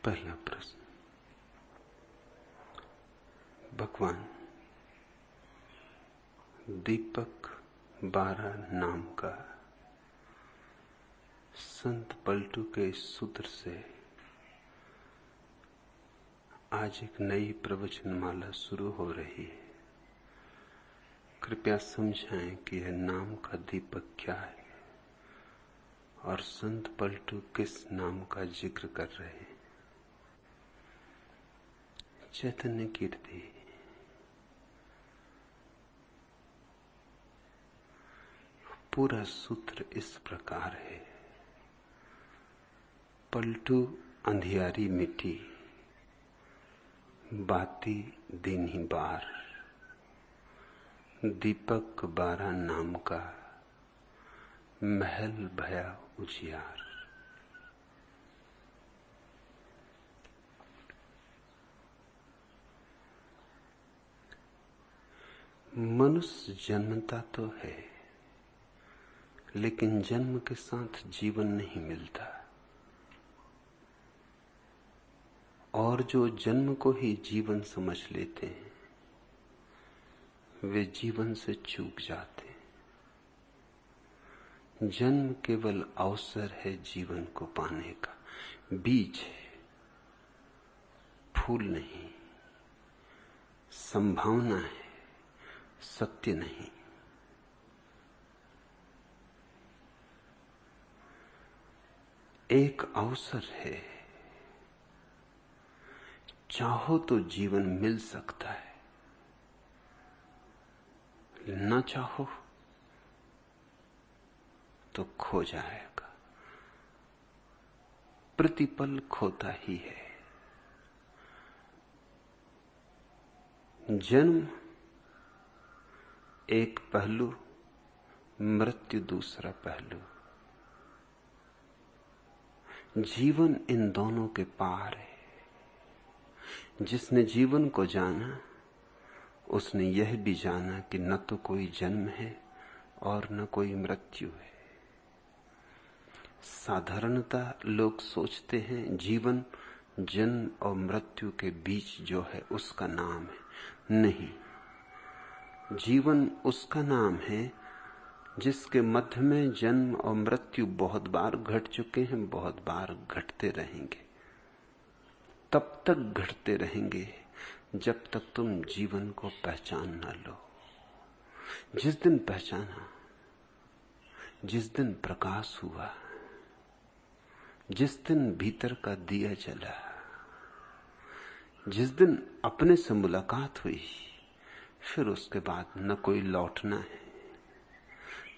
पहला प्रश्न। भगवान दीपक 12 नाम का संत पलटू के इस सूत्र से आज एक नई प्रवचनमाला शुरू हो रही है। कृपया समझाएं कि यह नाम का दीपक क्या है और संत पलटू किस नाम का जिक्र कर रहे हैं। चैतन्य कीर्ति। पूरा सूत्र इस प्रकार है। पलटू अंधियारी मिट्टी, बाती दीन्ही बार, दीपक 12 नाम का महल भया उजियार। मनुष्य जन्मता तो है, लेकिन जन्म के साथ जीवन नहीं मिलता, और जो जन्म को ही जीवन समझ लेते हैं वे जीवन से चूक जाते हैं। जन्म केवल अवसर है जीवन को पाने का, बीज है, फूल नहीं, संभावना है, सत्य नहीं। एक अवसर है, चाहो तो जीवन मिल सकता है, ना चाहो तो खो जाएगा। प्रतिपल खोता ही है। जन्म एक पहलू, मृत्यु दूसरा पहलू। जीवन इन दोनों के पार है। जिसने जीवन को जाना उसने यह भी जाना कि न तो कोई जन्म है और न कोई मृत्यु है। साधारणता लोग सोचते हैं जीवन जन्म और मृत्यु के बीच जो है उसका नाम है। नहीं, जीवन उसका नाम है जिसके मध्य में जन्म और मृत्यु बहुत बार घट चुके हैं, बहुत बार घटते रहेंगे। तब तक घटते रहेंगे जब तक तुम जीवन को पहचान न लो। जिस दिन पहचाना, जिस दिन प्रकाश हुआ, जिस दिन भीतर का दिया जला, जिस दिन अपने से मुलाकात हुई, फिर उसके बाद न कोई लौटना है,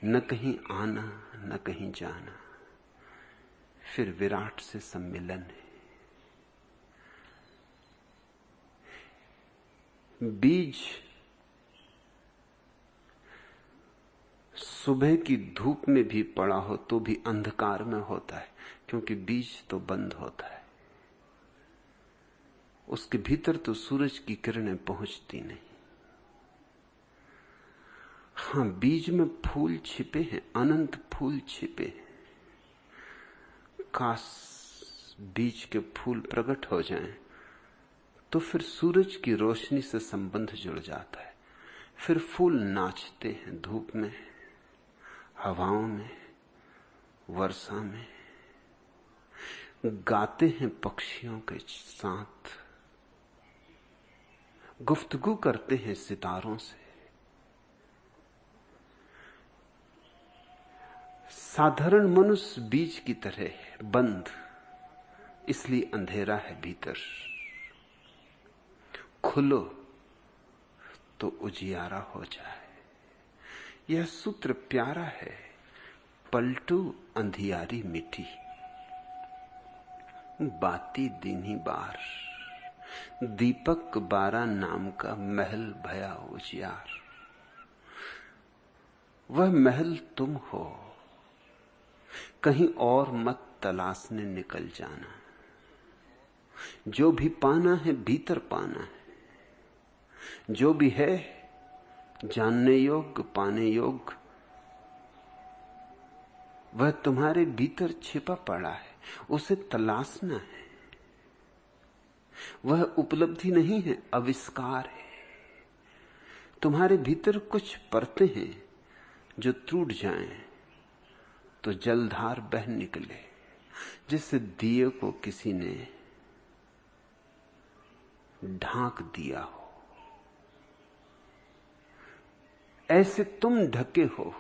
न कहीं आना, न कहीं जाना। फिर विराट से सम्मिलन है। बीज सुबह की धूप में भी पड़ा हो तो भी अंधकार में होता है, क्योंकि बीज तो बंद होता है। उसके भीतर तो सूरज की किरणें पहुंचती नहीं। हां, बीज में फूल छिपे हैं, अनंत फूल छिपे हैं। काश बीज के फूल प्रकट हो जाएं तो फिर सूरज की रोशनी से संबंध जुड़ जाता है। फिर फूल नाचते हैं धूप में, हवाओं में, वर्षा में, गाते हैं पक्षियों के साथ, गुफ्तगू करते हैं सितारों से। साधारण मनुष्य बीज की तरह है, बंद, इसलिए अंधेरा है भीतर। खुलो तो उजियारा हो जाए। यह सूत्र प्यारा है। पलटू अंधियारी मिट्टी, बाती दीन्ही बार, दीपक 12 नाम का महल भया उजियार। वह महल तुम हो, कहीं और मत तलाशने निकल जाना। जो भी पाना है भीतर पाना है। जो भी है जानने योग्य, पाने योग्य, वह तुम्हारे भीतर छिपा पड़ा है, उसे तलाशना है। वह उपलब्धि नहीं है, आविष्कार है। तुम्हारे भीतर कुछ परतें हैं जो टूट जाएं तो जलधार बह निकले, जिससे दिए को किसी ने ढांक दिया हो। ऐसे तुम ढके हो।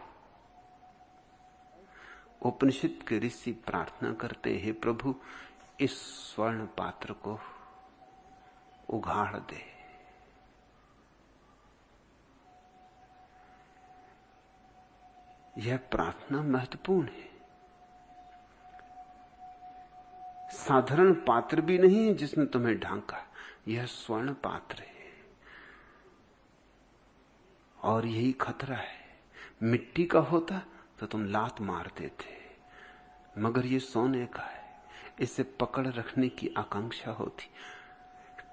उपनिषद के ऋषि प्रार्थना करते हैं, प्रभु इस स्वर्ण पात्र को उघाड़ दे। यह प्रार्थना महत्वपूर्ण है। साधारण पात्र भी नहीं है जिसने तुम्हें ढांका, यह स्वर्ण पात्र है। और यही खतरा है। मिट्टी का होता तो तुम लात मार देते, मगर ये सोने का है, इसे पकड़ रखने की आकांक्षा होती।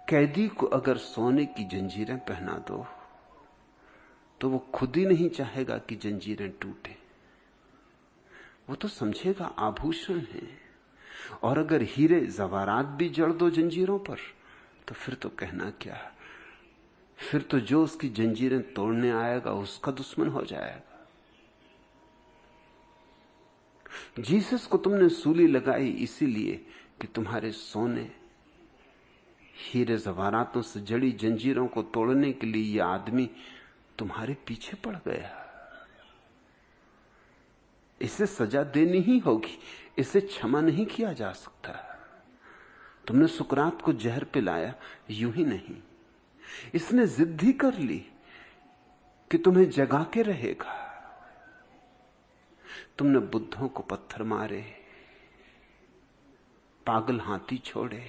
कैदी को अगर सोने की जंजीरें पहना दो तो वो खुद ही नहीं चाहेगा कि जंजीरें टूटे, वो तो समझेगा आभूषण है। और अगर हीरे जवारात भी जड़ दो जंजीरों पर तो फिर तो कहना क्या, फिर तो जो उसकी जंजीरें तोड़ने आएगा उसका दुश्मन हो जाएगा। जीसस को तुमने सूली लगाई इसीलिए कि तुम्हारे सोने हीरे जवारातों से जड़ी जंजीरों को तोड़ने के लिए यह आदमी तुम्हारे पीछे पड़ गया। इसे सजा देनी ही होगी, इसे क्षमा नहीं किया जा सकता। तुमने सुकरात को जहर पिलाया, यूं ही नहीं, इसने जिद ही कर ली कि तुम्हें जगा के रहेगा। तुमने बुद्धों को पत्थर मारे, पागल हाथी छोड़े,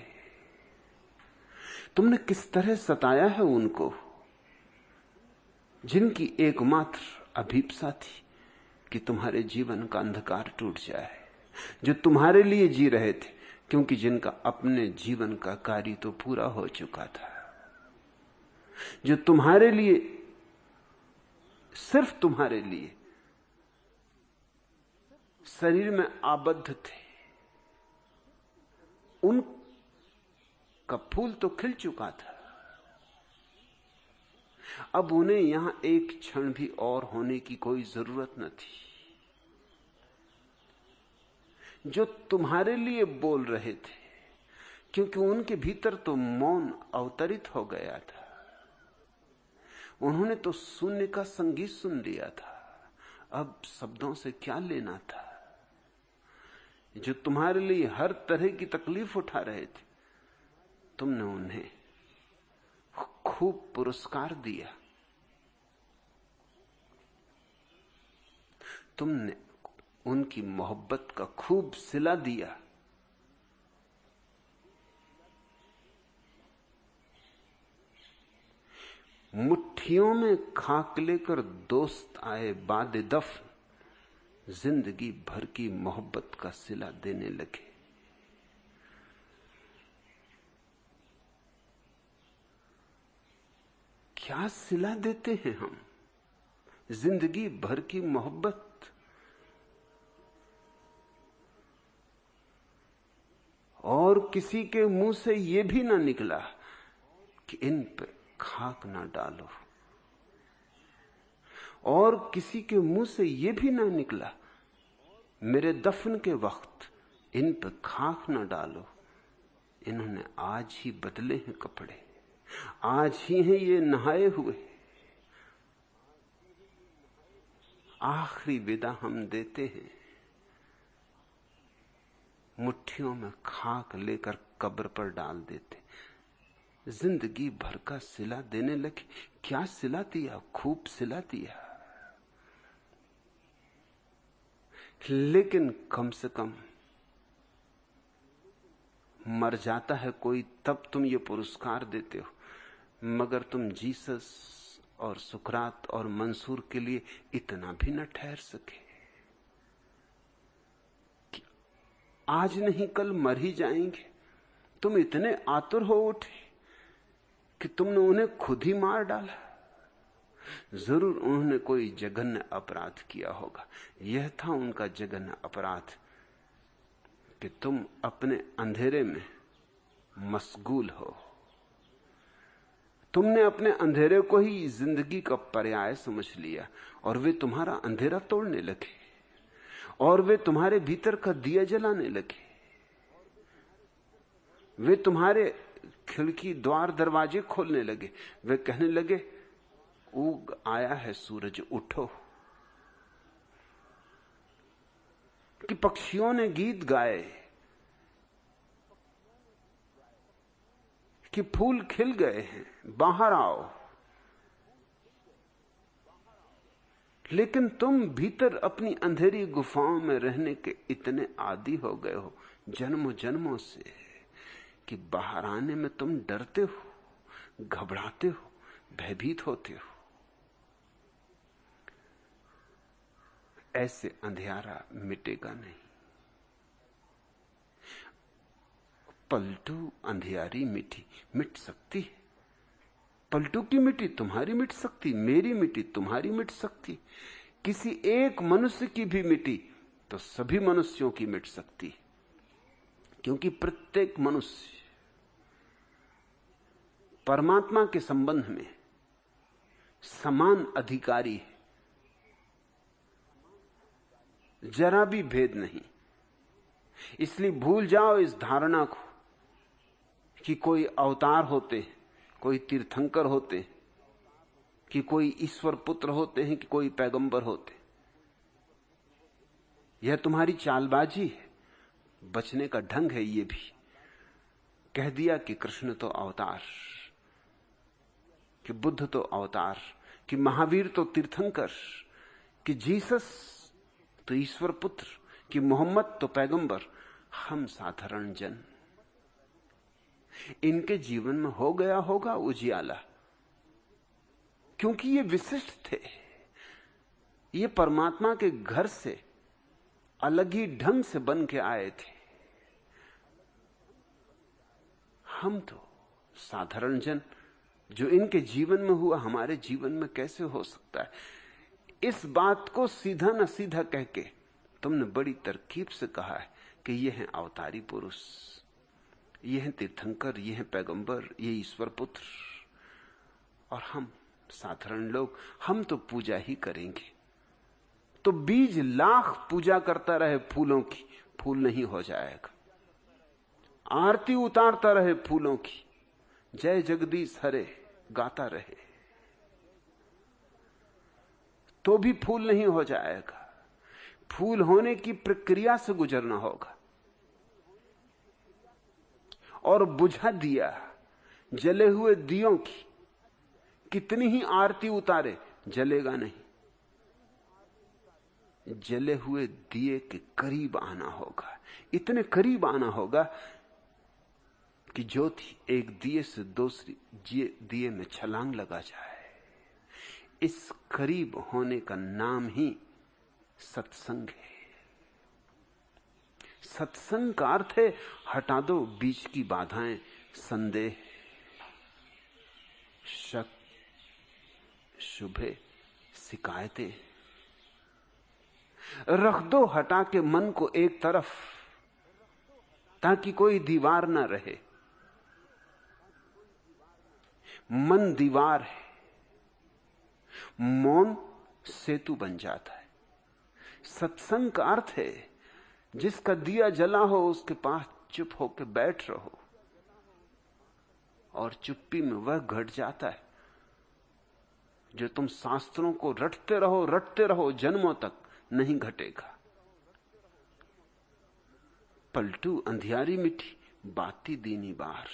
तुमने किस तरह सताया है उनको जिनकी एकमात्र अभीप्सा थी कि तुम्हारे जीवन का अंधकार टूट जाए, जो तुम्हारे लिए जी रहे थे, क्योंकि जिनका अपने जीवन का कार्य तो पूरा हो चुका था, जो तुम्हारे लिए, सिर्फ तुम्हारे लिए शरीर में आबद्ध थे, उनका फूल तो खिल चुका था। अब उन्हें यहां एक क्षण भी और होने की कोई जरूरत न थी। जो तुम्हारे लिए बोल रहे थे, क्योंकि उनके भीतर तो मौन अवतरित हो गया था, उन्होंने तो शून्य का संगीत सुन लिया था, अब शब्दों से क्या लेना था। जो तुम्हारे लिए हर तरह की तकलीफ उठा रहे थे, तुमने उन्हें खूब पुरस्कार दिया, तुमने उनकी मोहब्बत का खूब सिला दिया। मुट्ठियों में खाक लेकर दोस्त आए बाद दफन, जिंदगी भर की मोहब्बत का सिला देने लगे। क्या सिला देते हैं हम? जिंदगी भर की मोहब्बत। और किसी के मुंह से यह भी ना निकला कि इन पे खाक ना डालो, और किसी के मुंह से यह भी ना निकला मेरे दफन के वक्त इन पे खाक ना डालो। इन्होंने आज ही बदले हैं कपड़े, आज ही हैं ये नहाए हुए। आखिरी विदा हम देते हैं, मुट्ठियों में खाक लेकर कब्र पर डाल देते, जिंदगी भर का सिला देने लगे। क्या सिला दिया? खूब सिला दिया। लेकिन कम से कम मर जाता है कोई तब तुम ये पुरस्कार देते हो, मगर तुम जीसस और सुकरात और मंसूर के लिए इतना भी न ठहर सके कि आज नहीं कल मर ही जाएंगे। तुम इतने आतुर हो उठे कि तुमने उन्हें खुद ही मार डाला। जरूर उन्होंने कोई जघन्य अपराध किया होगा। यह था उनका जघन्य अपराध कि तुम अपने अंधेरे में मशगूल हो, तुमने अपने अंधेरे को ही जिंदगी का पर्याय समझ लिया और वे तुम्हारा अंधेरा तोड़ने लगे और वे तुम्हारे भीतर का दिया जलाने लगे। वे तुम्हारे खिड़की द्वार दरवाजे खोलने लगे। वे कहने लगे, उग आया है सूरज, उठो। कि पक्षियों ने गीत गाए, कि फूल खिल गए हैं, बाहर आओ। लेकिन तुम भीतर अपनी अंधेरी गुफाओं में रहने के इतने आदी हो गए हो जन्मों जन्मों से कि बाहर आने में तुम डरते हो, घबराते हो, भयभीत होते हो। ऐसे अंधियारा मिटेगा नहीं। पलटू अंधियारी मिटी, मिट सकती है। पलटू की मिट्टी तुम्हारी मिट सकती, मेरी मिट्टी तुम्हारी मिट सकती, किसी एक मनुष्य की भी मिट्टी तो सभी मनुष्यों की मिट सकती, क्योंकि प्रत्येक मनुष्य परमात्मा के संबंध में समान अधिकारी है, जरा भी भेद नहीं। इसलिए भूल जाओ इस धारणा को कि कोई अवतार होते हैं, कोई तीर्थंकर होते हैं, कि कोई ईश्वर पुत्र होते हैं, कि कोई पैगंबर होते हैं। यह तुम्हारी चालबाजी है, बचने का ढंग है। ये भी कह दिया कि कृष्ण तो अवतार, कि बुद्ध तो अवतार, कि महावीर तो तीर्थंकर, कि जीसस तो ईश्वर पुत्र, कि मोहम्मद तो पैगंबर। हम साधारण जन, इनके जीवन में हो गया होगा उजियाला, क्योंकि ये विशिष्ट थे। ये परमात्मा के घर से अलग ही ढंग से बन के आए थे। हम तो साधारण जन, जो इनके जीवन में हुआ हमारे जीवन में कैसे हो सकता है? इस बात को सीधा न सीधा कह के तुमने बड़ी तरकीब से कहा है कि ये हैं अवतारी पुरुष, ये हैं तीर्थंकर, ये हैं पैगंबर, ये ईश्वर पुत्र, और हम साधारण लोग, हम तो पूजा ही करेंगे। तो बीज लाख पूजा करता रहे फूलों की, फूल नहीं हो जाएगा। आरती उतारता रहे फूलों की, जय जगदीश हरे गाता रहे, तो भी फूल नहीं हो जाएगा। फूल होने की प्रक्रिया से गुजरना होगा। और बुझा दिया, जले हुए दियों की कितनी ही आरती उतारे, जलेगा नहीं। जले हुए दिए के करीब आना होगा, इतने करीब आना होगा कि ज्योति एक दिए से दूसरी दिए में छलांग लगा जाए। इस करीब होने का नाम ही सत्संग है। सत्संग का अर्थ है हटा दो बीच की बाधाएं, संदेह, शक, शुभे, शिकायतें। रख दो हटा के मन को एक तरफ, ताकि कोई दीवार ना रहे। मन दीवार है, मौन सेतु बन जाता है। सत्संग का अर्थ है जिसका दिया जला हो उसके पास चुप होकर बैठ रहो, और चुप्पी में वह घट जाता है जो तुम शास्त्रों को रटते रहो जन्मों तक नहीं घटेगा। पलटू अंधियारी मिठी, बाती दीनी बार।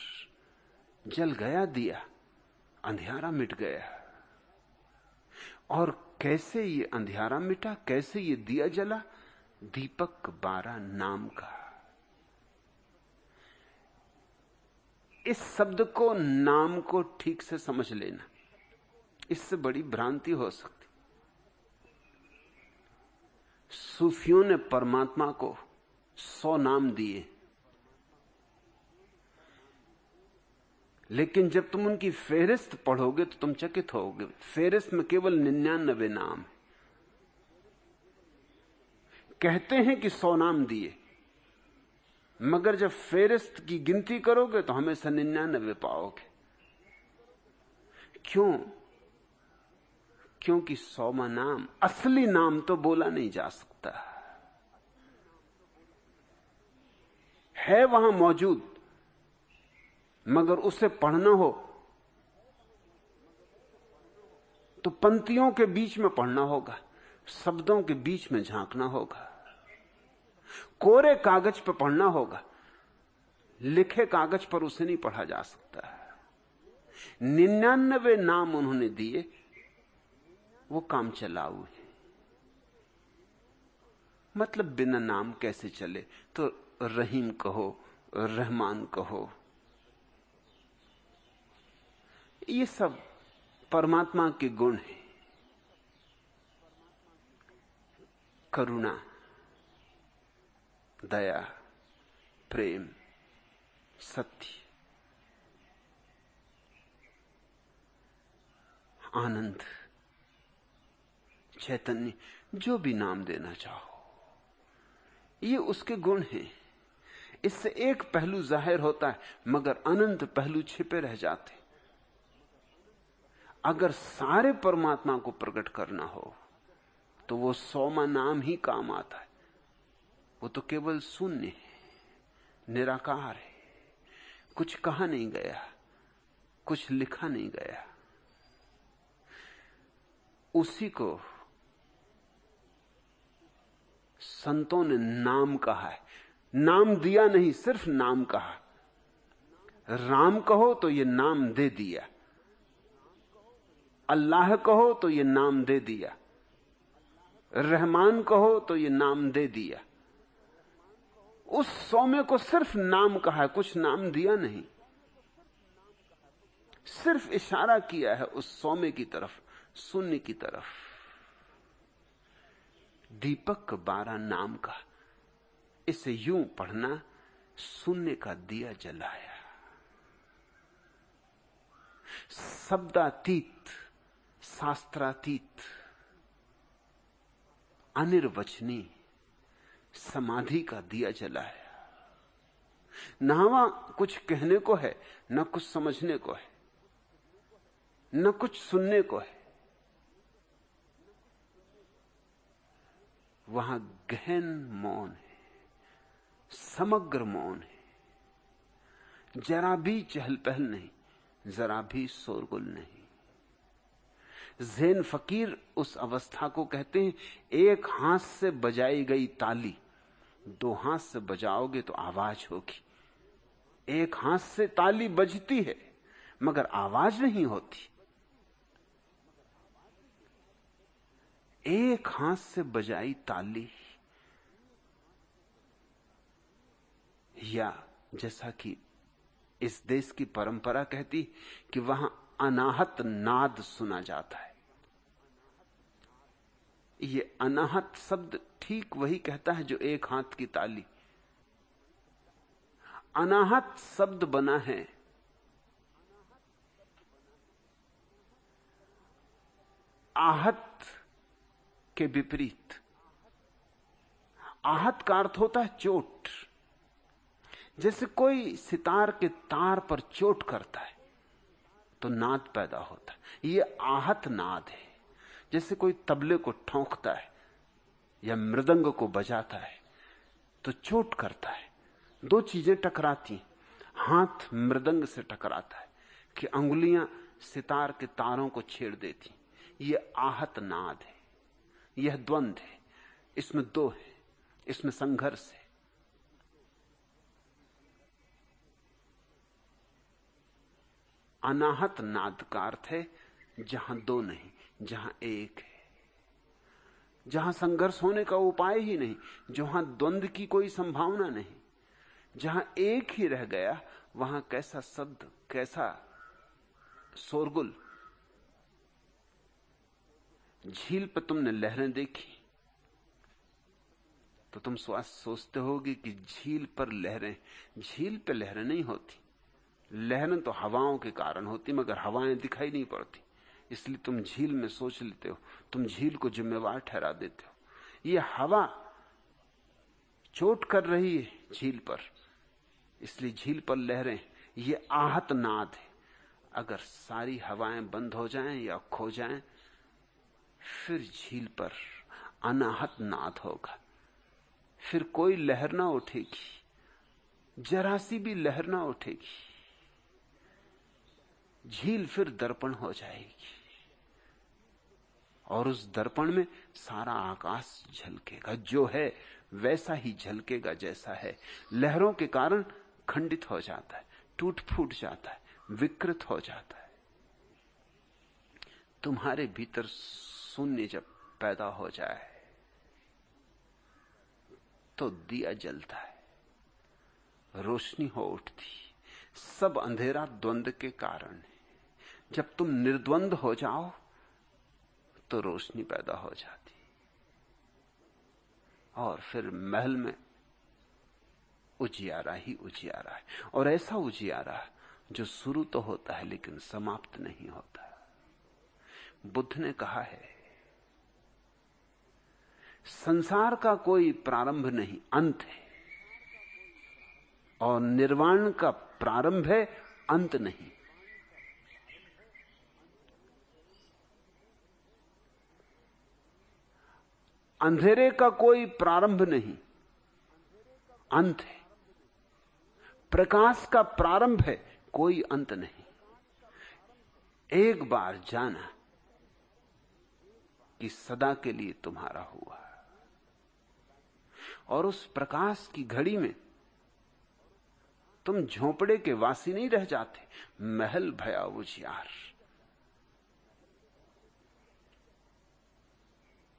जल गया दिया, अंधियारा मिट गया। और कैसे ये अंधियारा मिटा, कैसे ये दिया जला? दीपक 12 नाम का। इस शब्द को, नाम को ठीक से समझ लेना, इससे बड़ी भ्रांति हो सकती। सूफियों ने परमात्मा को 100 नाम दिए, लेकिन जब तुम उनकी फेहरिस्त पढ़ोगे तो तुम चकित होगे। फेहरिस्त में केवल 99 नाम है। कहते हैं कि 100 नाम दिए, मगर जब फेहरिस्त की गिनती करोगे तो हमेशा 99 पाओगे। क्यों? क्योंकि 100वां नाम, असली नाम तो बोला नहीं जा सकता, है वहां मौजूद, मगर उसे पढ़ना हो तो पंक्तियों के बीच में पढ़ना होगा, शब्दों के बीच में झांकना होगा, कोरे कागज पर पढ़ना होगा, लिखे कागज पर उसे नहीं पढ़ा जा सकता। 99 नाम उन्होंने दिए, वो काम चलाऊ है। मतलब बिना नाम कैसे चले? तो रहीम कहो, रहमान कहो, ये सब परमात्मा के गुण हैं। करुणा, दया, प्रेम, सत्य, आनंद, चैतन्य, जो भी नाम देना चाहो, ये उसके गुण हैं। इससे एक पहलू जाहिर होता है, मगर अनंत पहलू छिपे रह जाते। अगर सारे परमात्मा को प्रकट करना हो तो वो 100वां नाम ही काम आता है। वो तो केवल शून्य है, निराकार है, कुछ कहा नहीं गया, कुछ लिखा नहीं गया। उसी को संतों ने नाम कहा है। नाम दिया नहीं, सिर्फ नाम कहा। राम कहो तो ये नाम दे दिया, अल्लाह कहो तो ये नाम दे दिया, रहमान कहो तो ये नाम दे दिया। उस 100वें को सिर्फ नाम कहा है, कुछ नाम दिया नहीं, सिर्फ इशारा किया है उस 100वें की तरफ, शून्य की तरफ। दीपक 12 नाम का, इसे यूं पढ़ना, शून्य का दिया जलाया। शब्दातीत, शास्त्रातीत, अनिर्वचनीय समाधि का दिया जलाया। न वहां कुछ कहने को है, न कुछ समझने को है, न कुछ सुनने को है। वहां गहन मौन है, समग्र मौन है। जरा भी चहल पहल नहीं, जरा भी शोरगुल नहीं। ज़ेन फकीर उस अवस्था को कहते हैं, एक हाथ से बजाई गई ताली 2 हाथ से बजाओगे तो आवाज होगी। एक हाथ से ताली बजती है मगर आवाज नहीं होती। एक हाथ से बजाई ताली, या जैसा कि इस देश की परंपरा कहती कि वहां अनाहत नाद सुना जाता है। ये अनाहत शब्द ठीक वही कहता है जो एक हाथ की ताली। अनाहत शब्द बना है आहत के विपरीत। आहत का अर्थ होता है चोट। जैसे कोई सितार के तार पर चोट करता है तो नाद पैदा होता है, ये आहत नाद है। जैसे कोई तबले को ठोंकता है या मृदंग को बजाता है तो चोट करता है, 2 चीजें टकराती। हाथ मृदंग से टकराता है कि अंगुलियां सितार के तारों को छेड़ देती। यह आहत नाद है, यह द्वंद्व है, इसमें 2 है, इसमें संघर्ष है। अनाहत नाद का अर्थ है जहां 2 नहीं, जहां एक है, जहां संघर्ष होने का उपाय ही नहीं, जहां द्वंद्व की कोई संभावना नहीं, जहां एक ही रह गया, वहां कैसा शब्द, कैसा शोरगुल। झील पर तुमने लहरें देखी तो तुम सोचते होगे कि झील पर लहरें, झील पर लहरें नहीं होती। लहरें तो हवाओं के कारण होती, मगर हवाएं दिखाई नहीं पड़ती, इसलिए तुम झील में सोच लेते हो, तुम झील को जिम्मेवार ठहरा देते हो। ये हवा चोट कर रही है झील पर, इसलिए झील पर लहरें। ये आहत नाद है। अगर सारी हवाएं बंद हो जाएं या खो जाएं, फिर झील पर अनाहत नाद होगा, फिर कोई लहर ना उठेगी, जरा सी भी लहर ना उठेगी। झील फिर दर्पण हो जाएगी और उस दर्पण में सारा आकाश झलकेगा, जो है वैसा ही झलकेगा जैसा है। लहरों के कारण खंडित हो जाता है, टूट फूट जाता है, विकृत हो जाता है। तुम्हारे भीतर शून्य जब पैदा हो जाए तो दिया जलता है, रोशनी हो उठती। सब अंधेरा द्वंद के कारण है। जब तुम निर्द्वंद हो जाओ तो रोशनी पैदा हो जाती, और फिर महल में उजियारा ही उजियारा है, और ऐसा उजियारा जो शुरू तो होता है लेकिन समाप्त नहीं होता। बुद्ध ने कहा है, संसार का कोई प्रारंभ नहीं, अंत है, और निर्वाण का प्रारंभ है, अंत नहीं। अंधेरे का कोई प्रारंभ नहीं, अंत है। प्रकाश का प्रारंभ है, कोई अंत नहीं। एक बार जाना कि सदा के लिए तुम्हारा हुआ, और उस प्रकाश की घड़ी में तुम झोंपड़े के वासी नहीं रह जाते, महल भया उजियार।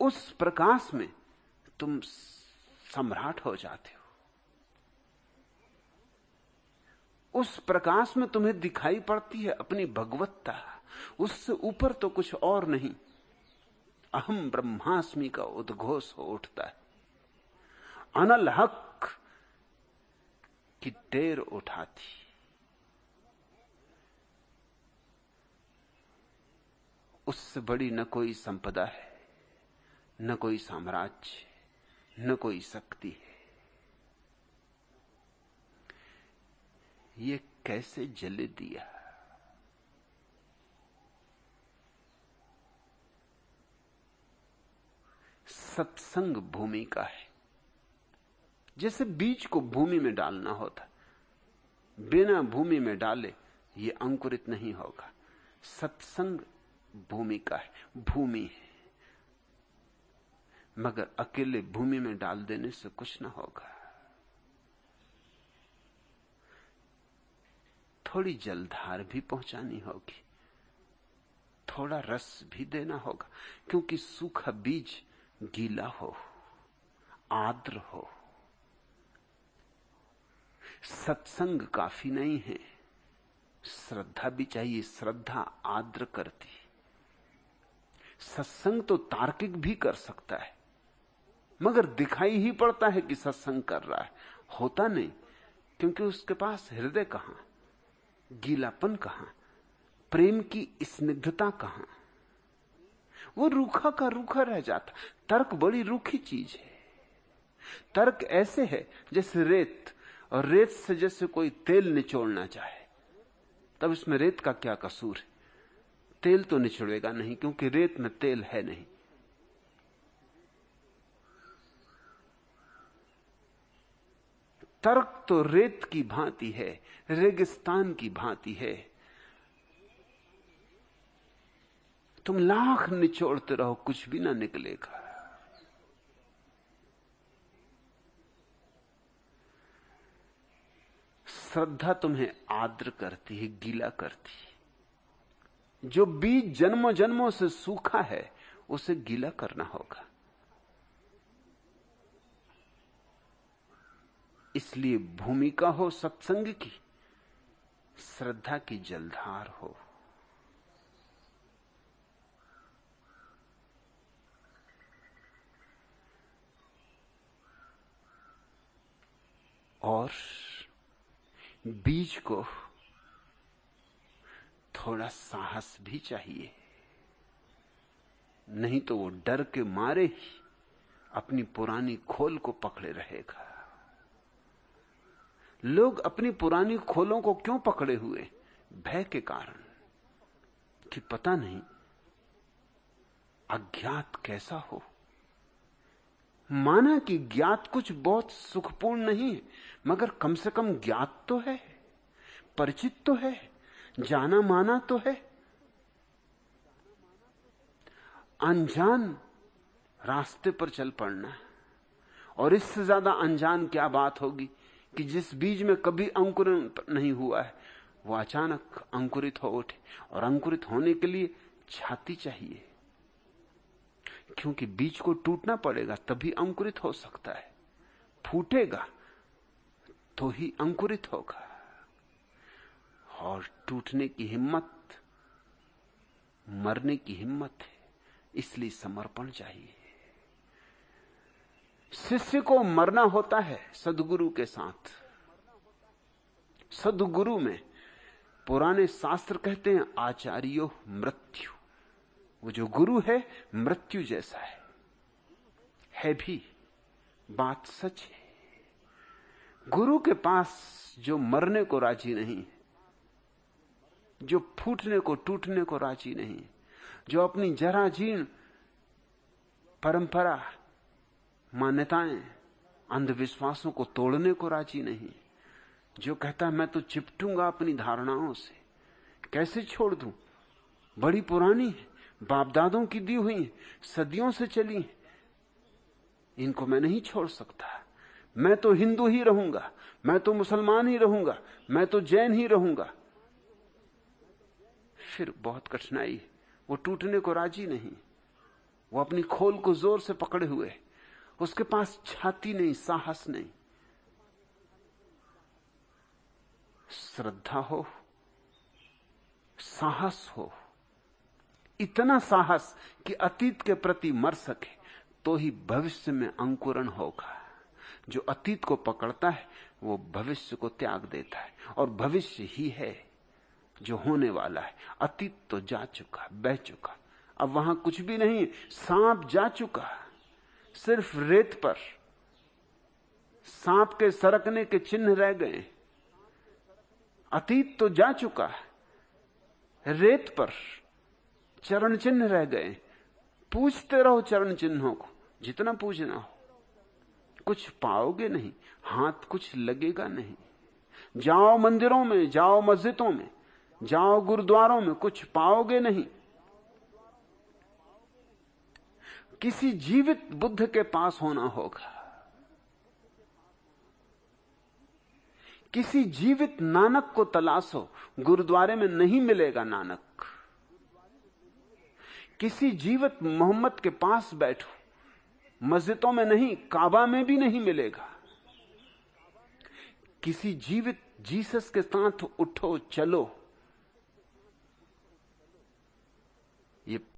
उस प्रकाश में तुम सम्राट हो जाते हो। उस प्रकाश में तुम्हें दिखाई पड़ती है अपनी भगवत्ता। उससे ऊपर तो कुछ और नहीं। अहम ब्रह्मास्मि का उद्घोष हो उठता है। अनल हक की टेर उठाती। उससे बड़ी न कोई संपदा है, न कोई साम्राज्य, न कोई शक्ति है। ये कैसे जले दिया। सत्संग भूमि का है। जैसे बीज को भूमि में डालना होता, बिना भूमि में डाले ये अंकुरित नहीं होगा। सत्संग भूमि का है, भूमि है, मगर अकेले भूमि में डाल देने से कुछ ना होगा। थोड़ी जलधार भी पहुंचानी होगी, थोड़ा रस भी देना होगा, क्योंकि सूखा बीज गीला हो, आर्द्र हो। सत्संग काफी नहीं है, श्रद्धा भी चाहिए। श्रद्धा आर्द्र करती। सत्संग तो तार्किक भी कर सकता है, मगर दिखाई ही पड़ता है कि सत्संग कर रहा है, होता नहीं, क्योंकि उसके पास हृदय कहां, गीलापन कहां, प्रेम की स्निग्धता कहां। वो रूखा का रूखा रह जाता। तर्क बड़ी रूखी चीज है। तर्क ऐसे है जैसे रेत, और रेत से जैसे कोई तेल निचोड़ना चाहे। तब इसमें रेत का क्या कसूर है? तेल तो निचोड़ेगा नहीं, क्योंकि रेत में तेल है नहीं। तर्क तो रेत की भांति है, रेगिस्तान की भांति है। तुम लाख निचोड़ते रहो, कुछ भी ना निकलेगा। श्रद्धा तुम्हें आर्द्र करती है, गीला करती है। जो बीज जन्मों जन्मों से सूखा है, उसे गीला करना होगा। इसलिए भूमिका हो सत्संग की, श्रद्धा की जलधार हो। और बीज को थोड़ा साहस भी चाहिए, नहीं तो वो डर के मारे ही अपनी पुरानी खोल को पकड़े रहेगा। लोग अपनी पुरानी खोलों को क्यों पकड़े हुए? भय के कारण। कि पता नहीं अज्ञात कैसा हो। माना कि ज्ञात कुछ बहुत सुखपूर्ण नहीं है, मगर कम से कम ज्ञात तो है, परिचित तो है, जाना माना तो है। अनजान रास्ते पर चल पड़ना, और इससे ज्यादा अनजान क्या बात होगी कि जिस बीज में कभी अंकुरण नहीं हुआ है वो अचानक अंकुरित हो उठे। और अंकुरित होने के लिए छाती चाहिए, क्योंकि बीज को टूटना पड़ेगा तभी अंकुरित हो सकता है। फूटेगा तो ही अंकुरित होगा। और टूटने की हिम्मत मरने की हिम्मत है, इसलिए समर्पण चाहिए। शिष्य को मरना होता है सद्गुरु के साथ। सद्गुरु में पुराने शास्त्र कहते हैं आचार्यो मृत्यु। वो जो गुरु है मृत्यु जैसा है भी, बात सच है। गुरु के पास जो मरने को राजी नहीं, जो फूटने को टूटने को राजी नहीं, जो अपनी जराजीर्ण परंपरा मान्यताएं अंधविश्वासों को तोड़ने को राजी नहीं, जो कहता है मैं तो चिपटूंगा अपनी धारणाओं से, कैसे छोड़ दूं, बड़ी पुरानी है, बाप दादों की दी हुई है, सदियों से चली, इनको मैं नहीं छोड़ सकता, मैं तो हिंदू ही रहूंगा, मैं तो मुसलमान ही रहूंगा, मैं तो जैन ही रहूंगा। फिर बहुत कठिनाई है, वो टूटने को राजी नहीं, वो अपनी खोल को जोर से पकड़े हुए, उसके पास छाती नहीं, साहस नहीं। श्रद्धा हो, साहस हो, इतना साहस कि अतीत के प्रति मर सके, तो ही भविष्य में अंकुरण होगा। जो अतीत को पकड़ता है वो भविष्य को त्याग देता है, और भविष्य ही है जो होने वाला है। अतीत तो जा चुका, बह चुका, अब वहां कुछ भी नहीं। सांप जा चुका, सिर्फ रेत पर सांप के सरकने के चिन्ह रह गए। अतीत तो जा चुका, रेत पर चरण चिन्ह रह गए। पूछते रहो चरण चिन्हों को, जितना पूछना हो, कुछ पाओगे नहीं, हाथ कुछ लगेगा नहीं। जाओ मंदिरों में, जाओ मस्जिदों में, जाओ गुरुद्वारों में, कुछ पाओगे नहीं। किसी जीवित बुद्ध के पास होना होगा, किसी जीवित नानक को तलाशो, गुरुद्वारे में नहीं मिलेगा नानक। किसी जीवित मोहम्मद के पास बैठो, मस्जिदों में नहीं, काबा में भी नहीं मिलेगा। किसी जीवित जीसस के साथ उठो, चलो। ये